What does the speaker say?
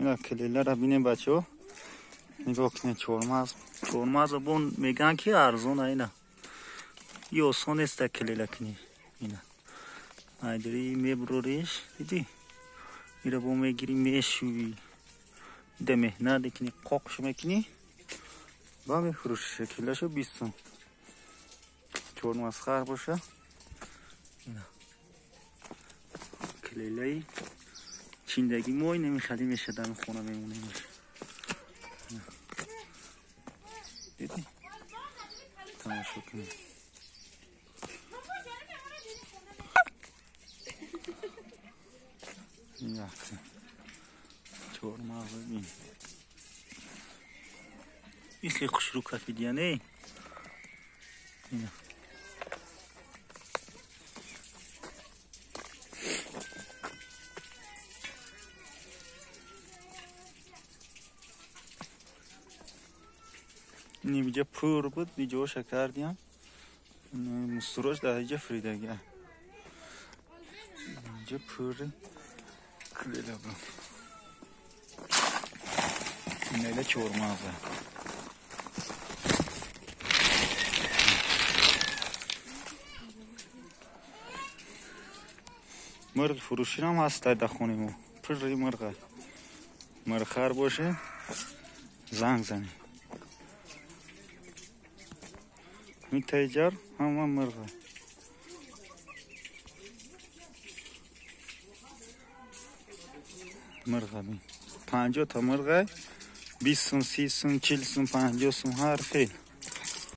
اینا کلیله را بینیم بچه ها. نگاه کنید چورماز بون میگن که ارزونه اینا. یه آسان است کلیله کنی اینا. ایدری میبروریش دیدی؟ ایره بون میگیری میشوی. ده مهنه کنی قاقش میکنی. با میفروشی کلیلهشو 20 سوم. چورماز خر باشه. اینا. کلیله چیندگی موی نمیخوادی میشه دم خونه میمونه میشه. دیدی؟ تماشا کنید. این چورماز ببین. این خیلی خوش رو کفیدیه نه؟ اینا. این بیجا پور بود بیجا شکر دیم مستروش در اینجا فریدگه اینجا پوری کلیله بود اینه چورمازه مرغ فروشی هم هست در خونیمو پری مرغ خر باشه زنگ زنی این تیجر همه مرغه بین 50 تا مرغه 20 سوم 30 سوم 40 سوم 50 سوم هر خیل